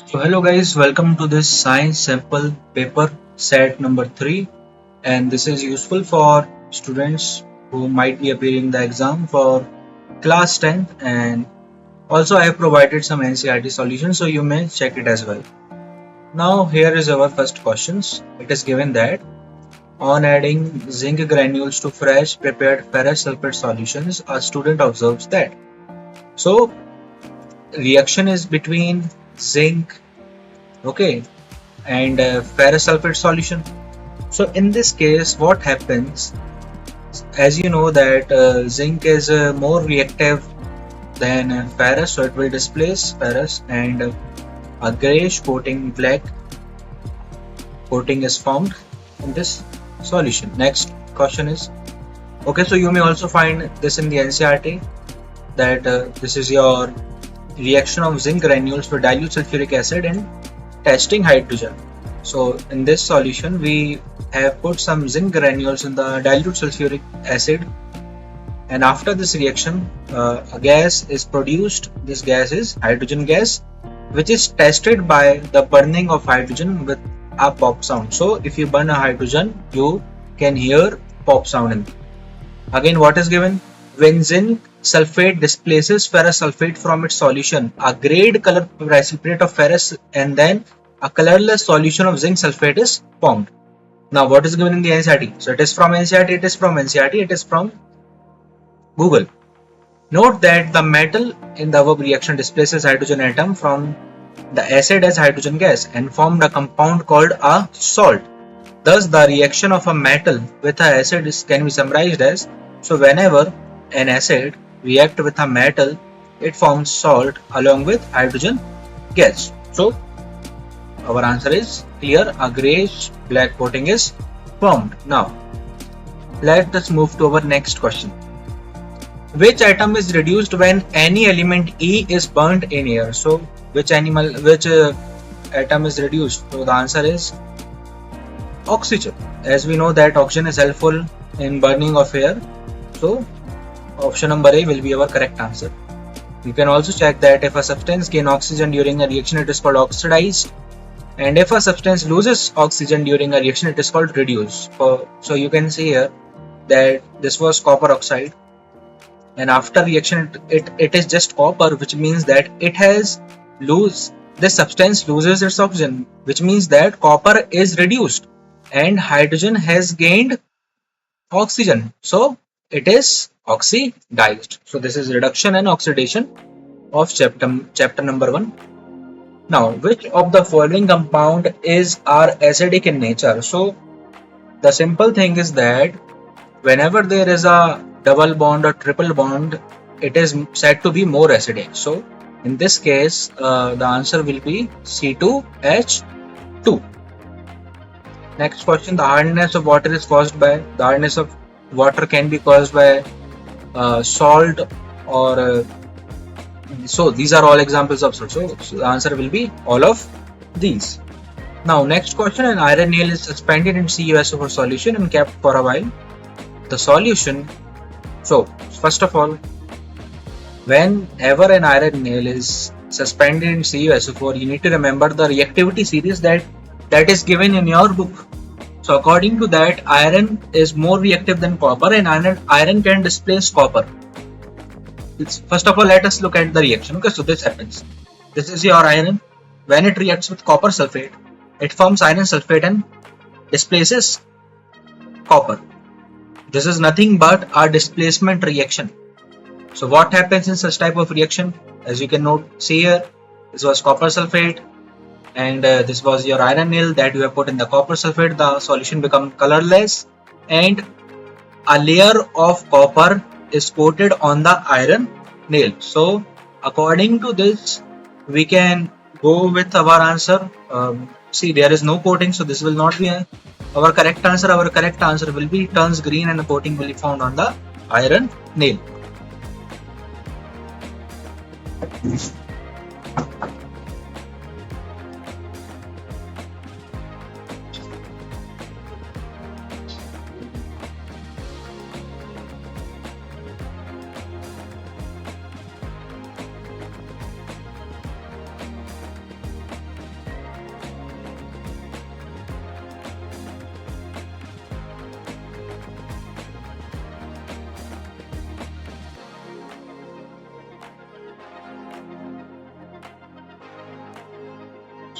So hello guys, welcome to this science sample paper set number 3, and this is useful for students who might be appearing the exam for class 10, and also I have provided some NCERT solutions so you may check it as well. Now here is our first questions. It is given that on adding zinc granules to fresh prepared ferrous sulfate solutions, a student observes that. So reaction is between zinc, okay, and ferrous sulfate solution. So in this case, what happens, as you know that zinc is more reactive than ferrous, so it will displace ferrous, and a grayish coating, black coating is formed in this solution. Next question is, okay, so you may also find this in the NCERT that this is your reaction of zinc granules with dilute sulfuric acid and testing hydrogen. So in this solution we have put some zinc granules in the dilute sulfuric acid, and after this reaction a gas is produced. This gas is hydrogen gas, which is tested by the burning of hydrogen with a pop sound. So if you burn a hydrogen, you can hear pop sound in it. Again, what is given? When zinc sulfate displaces ferrous sulfate from its solution, a grayed color precipitate of ferrous and then a colorless solution of zinc sulfate is formed. Now, what is given in the NCERT? So it is from NCERT, it is from NCERT, it is from Google. Note that the metal in the above reaction displaces hydrogen atom from the acid as hydrogen gas and formed a compound called a salt. Thus, the reaction of a metal with an acid can be summarized as, so whenever an acid reacts with a metal, it forms salt along with hydrogen gas. So, our answer is clear, a grayish black coating is formed. Now, let us move to our next question. Which atom is reduced when any element E is burnt in air? So, which atom is reduced? So, the answer is oxygen. As we know that oxygen is helpful in burning of air. So, option number A will be our correct answer. You can also check that if a substance gains oxygen during a reaction, it is called oxidized. And if a substance loses oxygen during a reaction, it is called reduced. So you can see here that this was copper oxide, and after reaction it is just copper, which means that this substance loses its oxygen, which means that copper is reduced and hydrogen has gained oxygen, so it is oxidized. So this is reduction and oxidation of chapter number 1. Now, which of the following compound are acidic in nature? So the simple thing is that whenever there is a double bond or triple bond, it is said to be more acidic. So in this case, the answer will be C2H2. Next question: the hardness of water can be caused by salt or so these are all examples of salt. So the answer will be all of these. Now, next question: an iron nail is suspended in CuSO4 solution and kept for a while. The solution. So first of all, whenever an iron nail is suspended in CuSO4, you need to remember the reactivity series that is given in your book. So according to that, iron is more reactive than copper, and iron can displace copper. First of all, let us look at the reaction. Okay, so this happens. This is your iron. When it reacts with copper sulfate, it forms iron sulfate and displaces copper. This is nothing but a displacement reaction. So what happens in such type of reaction? As you can see here, this was copper sulfate, and this was your iron nail that you have put in the copper sulfate. The solution becomes colorless, and a layer of copper is coated on the iron nail. So according to this, we can go with our answer. See, there is no coating, so this will not be our correct answer. Our correct answer will be turns green and the coating will be found on the iron nail.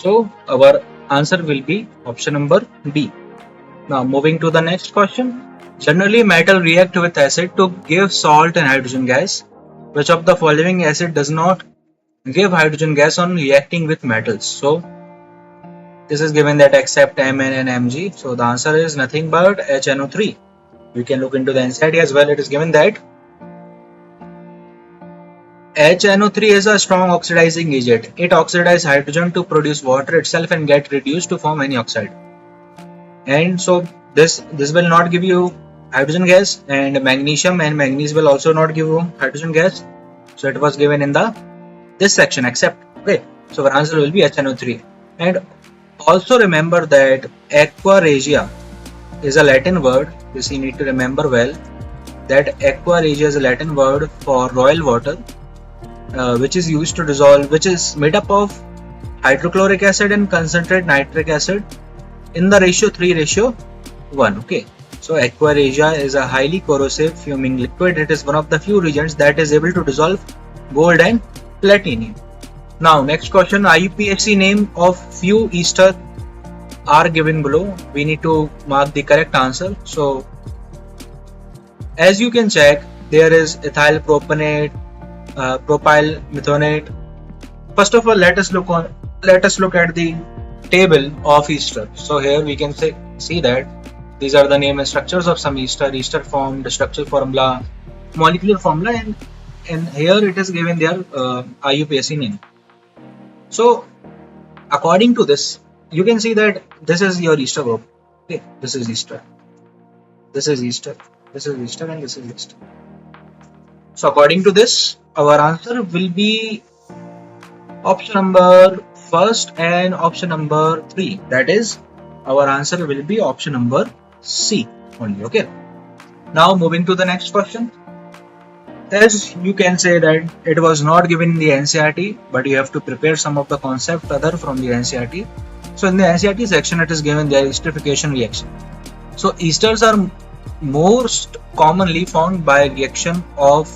So our answer will be option number B. Now moving to the next question. Generally metal react with acid to give salt and hydrogen gas. Which of the following acid does not give hydrogen gas on reacting with metals? So this is given that except Mn and Mg. So the answer is nothing but HNO3. You can look into the NCERT as well. It is given that HNO3 is a strong oxidizing agent. It oxidizes hydrogen to produce water itself and get reduced to form any oxide. And so this will not give you hydrogen gas, and magnesium and manganese will also not give you hydrogen gas. So it was given in the this section except. Okay. So our answer will be HNO3. And also remember that aqua regia is a Latin word. This you need to remember well. That aqua regia is a Latin word for royal water, which is used to dissolve, which is made up of hydrochloric acid and concentrated nitric acid in the ratio 3:1. Okay. So aqua regia is a highly corrosive fuming liquid. It is one of the few reagents that is able to dissolve gold and platinum. Now next question, IUPAC name of few ester are given below. We need to mark the correct answer. So as you can check, there is ethyl propanate, propyl methionate. First of all, let us look at the table of ester. So here we can see that these are the name and structures of some ester form, the structural formula, molecular formula, and here it is given their IUPAC name. So according to this, you can see that this is your ester group. Okay, this is ester, this is ester, this is ester, and this is ester. So according to this, our answer will be option number first and option number 3. That is, our answer will be option number C only. Okay. Now moving to the next question. As you can say that it was not given in the NCERT, but you have to prepare some of the concept other from the NCERT. So in the NCERT section, it is given their esterification reaction. So esters are most commonly found by reaction of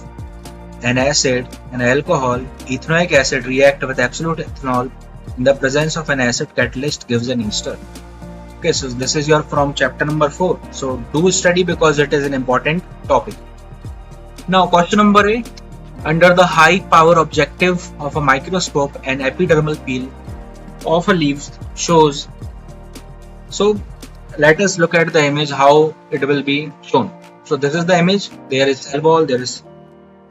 an acid, an alcohol, ethanoic acid react with absolute ethanol in the presence of an acid catalyst gives an ester. Okay, so this is your from chapter number 4. So do study because it is an important topic. Now question number 8. Under the high power objective of a microscope, an epidermal peel of a leaf shows. So let us look at the image how it will be shown. So this is the image. There is cell wall, there is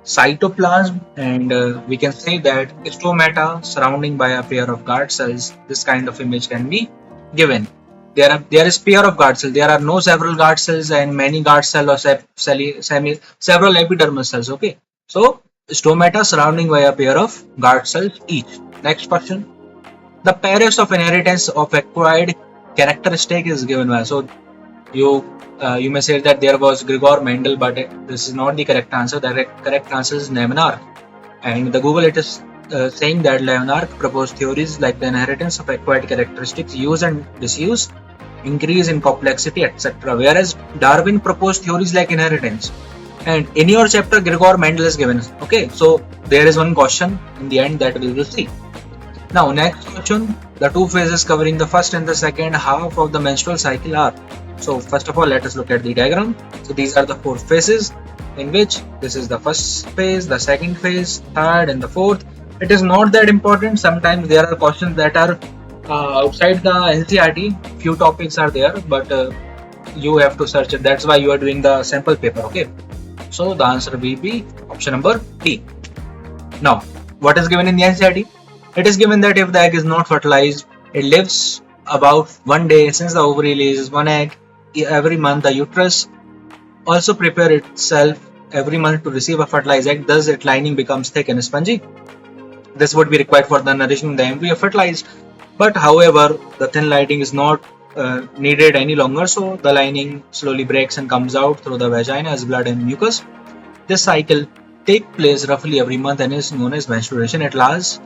cytoplasm, and we can say that stomata surrounding by a pair of guard cells. This kind of image can be given. There is pair of guard cells. There are no several guard cells and many guard cells or several epidermal cells. Okay, so stomata surrounding by a pair of guard cells each. Next question. The pairings of inheritance of acquired characteristic is given by. So you may say that there was Gregor Mendel, but this is not the correct answer. The correct answer is Leeuwenhoek. And the Google it is saying that Leeuwenhoek proposed theories like the inheritance of acquired characteristics, use and disuse, increase in complexity, etc. Whereas Darwin proposed theories like inheritance. And in your chapter, Gregor Mendel is given. Okay, so there is one question in the end that we will see. Now, next question. The two phases covering the first and the second half of the menstrual cycle are. So, first of all, let us look at the diagram. So, these are the 4 phases in which this is the first phase, the second phase, third, and the fourth. It is not that important. Sometimes there are questions that are outside the NCERT. Few topics are there, but you have to search it. That's why you are doing the sample paper. Okay. So, the answer will be option number D. Now, what is given in the NCERT? It is given that if the egg is not fertilized, it lives about 1 day. Since the ovary releases 1 egg every month, the uterus also prepare itself every month to receive a fertilized egg. Thus, its lining becomes thick and spongy. This would be required for the nourishing the embryo fertilized. But however, the thin lining is not needed any longer, so the lining slowly breaks and comes out through the vagina as blood and mucus. This cycle takes place roughly every month and is known as menstruation. It lasts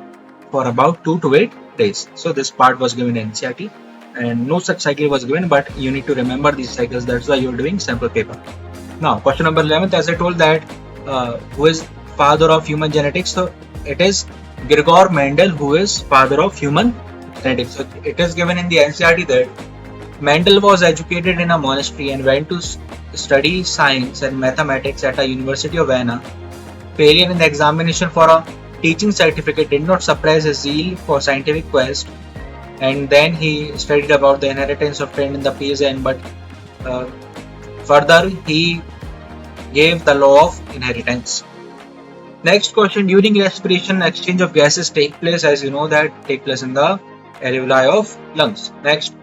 for about 2 to 8 days. So this part was given in NCERT and no such cycle was given, but you need to remember these cycles. That's why you're doing sample paper. Now question number 11, as I told that who is father of human genetics? So it is Gregor Mendel who is father of human genetic. So it is given in the NCERT that Mendel was educated in a monastery and went to study science and mathematics at a University of Vienna. Failure in the examination for a teaching certificate did not suppress his zeal for scientific quest, and then he studied about the inheritance of trend in the PSN, but uh, further he gave the law of inheritance. Next question: during respiration, exchange of gases take place, as you know that take place in the alveoli of lungs. Next,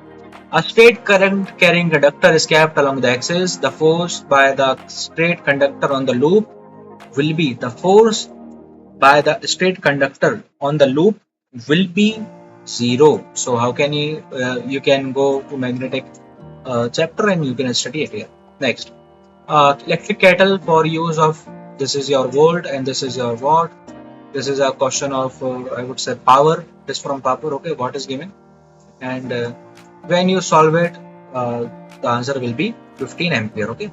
a straight current carrying conductor is kept along the axis. The force by the straight conductor on the loop will be zero. So how can you can go to magnetic chapter and you can study it here. Next, electric kettle for use of, this is your volt and this is your watt. This is a question of I would say power. This from power. Okay, what is given, and when you solve it, the answer will be 15 ampere. Okay,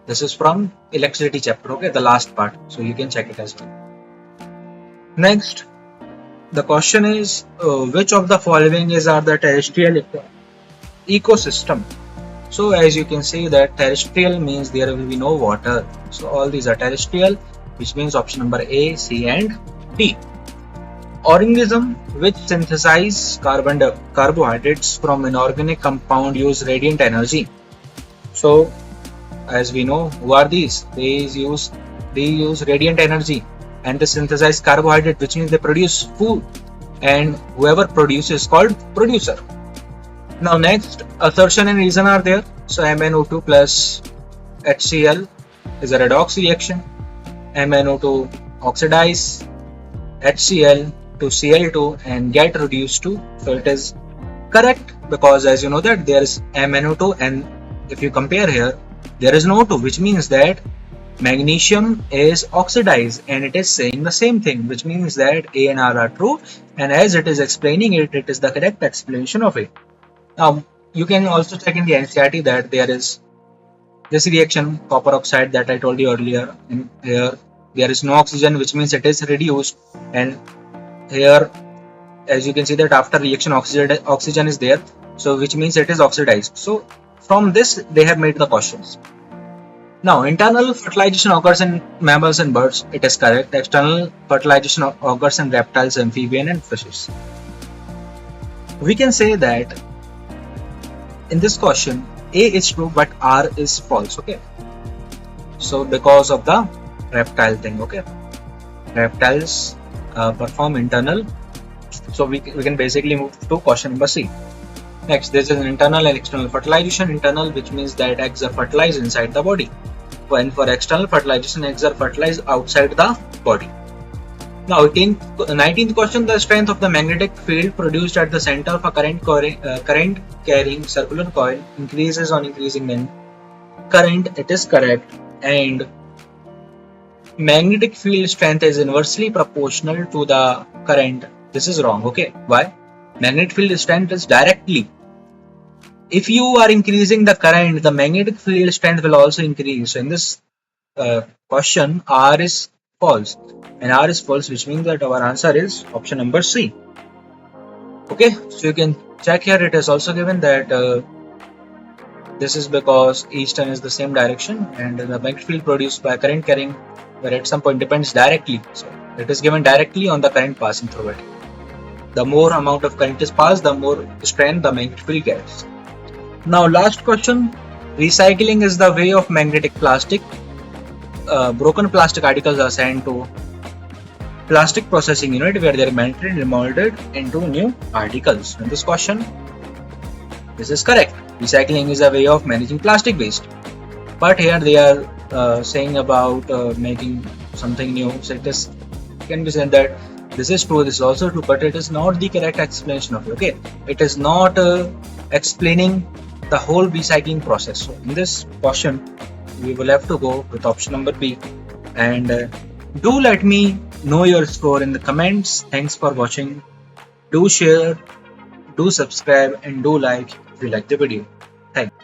this is from electricity chapter. Okay, the last part, so you can check it as well. Next, the question is which of the following are the terrestrial ecosystem. So as you can see that terrestrial means there will be no water, so all these are terrestrial, which means option number A, C and D. Organism which synthesize carbohydrates from inorganic compound use radiant energy. So as we know, who are these? They use radiant energy and they synthesize carbohydrate, which means they produce food, and whoever produces is called producer. Now next, assertion and reason are there. So MnO2 plus HCl is a redox reaction. MnO2 oxidize HCl to Cl2 and get reduced to, so it is correct, because as you know that there is MnO2 and if you compare here there is no O2, which means that magnesium is oxidized, and it is saying the same thing, which means that A and R are true, and as it is explaining it, it is the correct explanation of it. Now you can also check in the NCERT that there is this reaction copper oxide that I told you earlier, and here there is no oxygen, which means it is reduced, and here as you can see that after reaction oxygen is there, so which means it is oxidized. So from this they have made the questions. Now internal fertilization occurs in mammals and birds, it is correct. External fertilization occurs in reptiles, amphibians and fishes. We can say that in this question A is true but R is false. Okay, so because of the reptile thing. Okay, reptiles perform internal, so we can basically move to question number C. Next, this is an internal and external fertilization. Internal, which means that eggs are fertilized inside the body, when for external fertilization, eggs are fertilized outside the body. Now 19th question, the strength of the magnetic field produced at the center of a current carrying circular coil increases on increasing current. It is correct, and magnetic field strength is inversely proportional to the current. This is wrong. Okay, why? Magnetic field strength is directly. If you are increasing the current, the magnetic field strength will also increase. So in this question, R is false, and R is false, which means that our answer is option number C. Okay, so you can check here. It is also given that this is because each turn is the same direction, and the magnetic field produced by current carrying, where at some point depends directly. So it is given directly on the current passing through it. The more amount of current is passed, the more strength the magnetic field gets. Now last question, recycling is the way of magnetic plastic. Broken plastic articles are sent to plastic processing unit where they are melted and molded into new articles. In this question, this is correct. Recycling is a way of managing plastic waste. But here they are saying about making something new. So it is, can be said that this is true, this is also true, but it is not the correct explanation of it. Okay, it is not explaining the whole recycling process. So in this question, we will have to go with option number B. And do let me know your score in the comments. Thanks for watching. Do share, do subscribe, and do like if you like the video. Thanks.